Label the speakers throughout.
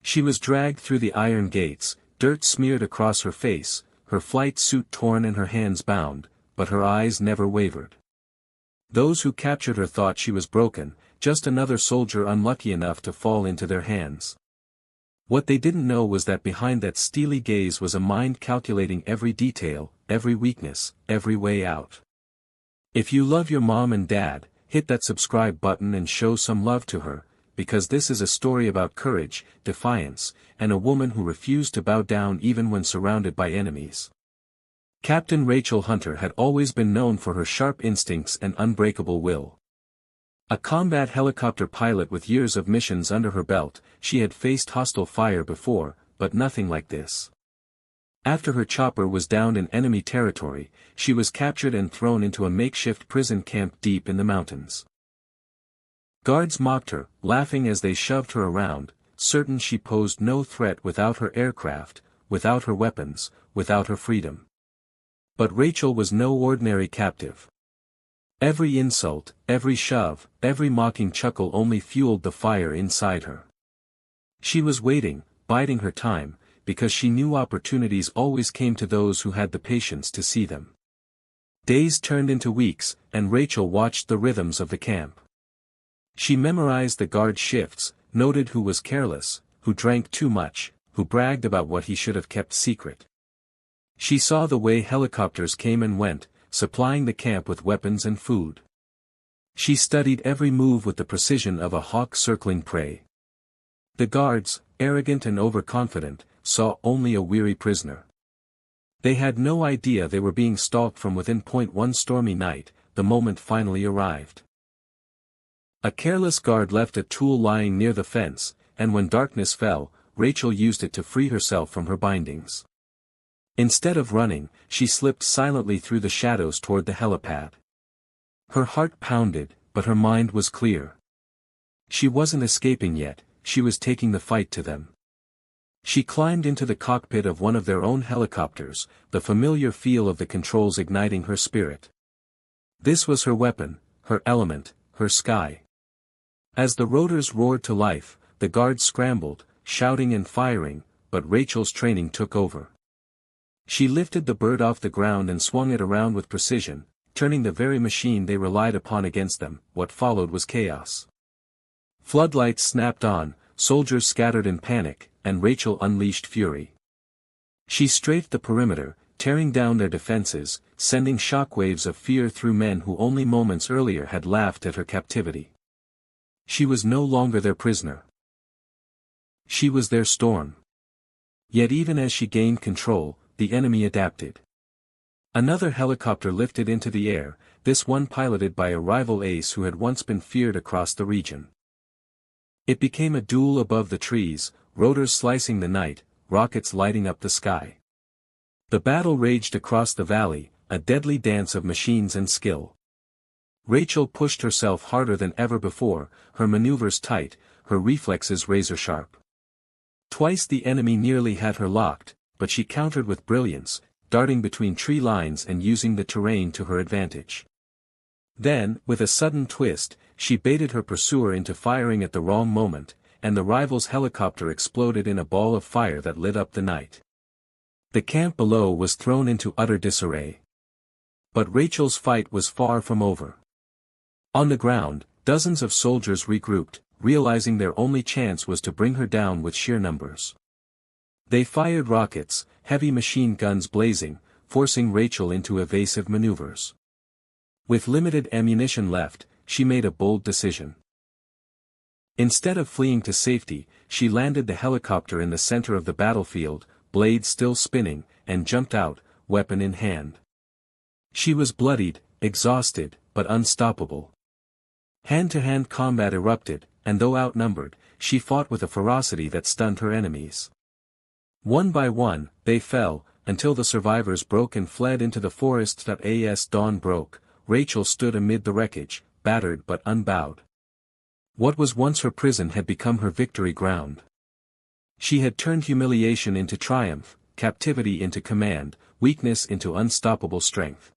Speaker 1: She was dragged through the iron gates, dirt smeared across her face, her flight suit torn and her hands bound, but her eyes never wavered. Those who captured her thought she was broken, just another soldier unlucky enough to fall into their hands. What they didn't know was that behind that steely gaze was a mind calculating every detail, every weakness, every way out. If you love your mom and dad, hit that subscribe button and show some love to her, because this is a story about courage, defiance, and a woman who refused to bow down even when surrounded by enemies. Captain Rachel Hunter had always been known for her sharp instincts and unbreakable will. A combat helicopter pilot with years of missions under her belt, she had faced hostile fire before, but nothing like this. After her chopper was downed in enemy territory, she was captured and thrown into a makeshift prison camp deep in the mountains. Guards mocked her, laughing as they shoved her around, certain she posed no threat without her aircraft, without her weapons, without her freedom. But Rachel was no ordinary captive. Every insult, every shove, every mocking chuckle only fueled the fire inside her. She was waiting, biding her time, because she knew opportunities always came to those who had the patience to see them. Days turned into weeks, and Rachel watched the rhythms of the camp. She memorized the guard shifts, noted who was careless, who drank too much, who bragged about what he should have kept secret. She saw the way helicopters came and went, supplying the camp with weapons and food. She studied every move with the precision of a hawk circling prey. The guards, arrogant and overconfident, saw only a weary prisoner. They had no idea they were being stalked from within. One stormy night, the moment finally arrived. A careless guard left a tool lying near the fence, and when darkness fell, Rachel used it to free herself from her bindings. Instead of running, she slipped silently through the shadows toward the helipad. Her heart pounded, but her mind was clear. She wasn't escaping yet, she was taking the fight to them. She climbed into the cockpit of one of their own helicopters, the familiar feel of the controls igniting her spirit. This was her weapon, her element, her sky. As the rotors roared to life, the guards scrambled, shouting and firing, but Rachel's training took over. She lifted the bird off the ground and swung it around with precision, turning the very machine they relied upon against them. What followed was chaos. Floodlights snapped on, soldiers scattered in panic, and Rachel unleashed fury. She strafed the perimeter, tearing down their defenses, sending shockwaves of fear through men who only moments earlier had laughed at her captivity. She was no longer their prisoner. She was their storm. Yet even as she gained control, the enemy adapted. Another helicopter lifted into the air, this one piloted by a rival ace who had once been feared across the region. It became a duel above the trees, rotors slicing the night, rockets lighting up the sky. The battle raged across the valley, a deadly dance of machines and skill. Rachel pushed herself harder than ever before, her maneuvers tight, her reflexes razor-sharp. Twice the enemy nearly had her locked, but she countered with brilliance, darting between tree lines and using the terrain to her advantage. Then, with a sudden twist, she baited her pursuer into firing at the wrong moment, and the rival's helicopter exploded in a ball of fire that lit up the night. The camp below was thrown into utter disarray. But Rachel's fight was far from over. On the ground, dozens of soldiers regrouped, realizing their only chance was to bring her down with sheer numbers. They fired rockets, heavy machine guns blazing, forcing Rachel into evasive maneuvers. With limited ammunition left, she made a bold decision. Instead of fleeing to safety, she landed the helicopter in the center of the battlefield, blade still spinning, and jumped out, weapon in hand. She was bloodied, exhausted, but unstoppable. Hand-to-hand combat erupted, and though outnumbered, she fought with a ferocity that stunned her enemies. One by one, they fell, until the survivors broke and fled into the forests. As dawn broke, Rachel stood amid the wreckage, battered but unbowed. What was once her prison had become her victory ground. She had turned humiliation into triumph, captivity into command, weakness into unstoppable strength.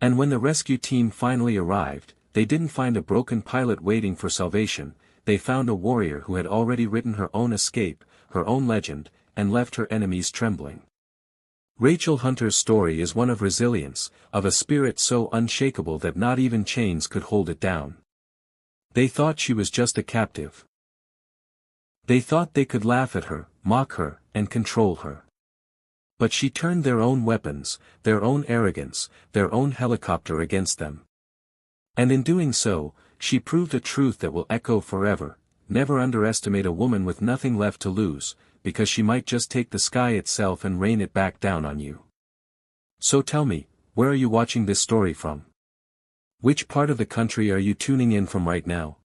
Speaker 1: And when the rescue team finally arrived, they didn't find a broken pilot waiting for salvation, they found a warrior who had already written her own escape, her own legend, and left her enemies trembling. Rachel Hunter's story is one of resilience, of a spirit so unshakable that not even chains could hold it down. They thought she was just a captive. They thought they could laugh at her, mock her, and control her. But she turned their own weapons, their own arrogance, their own helicopter against them. And in doing so, she proved a truth that will echo forever: never underestimate a woman with nothing left to lose, because she might just take the sky itself and rain it back down on you. So tell me, where are you watching this story from? Which part of the country are you tuning in from right now?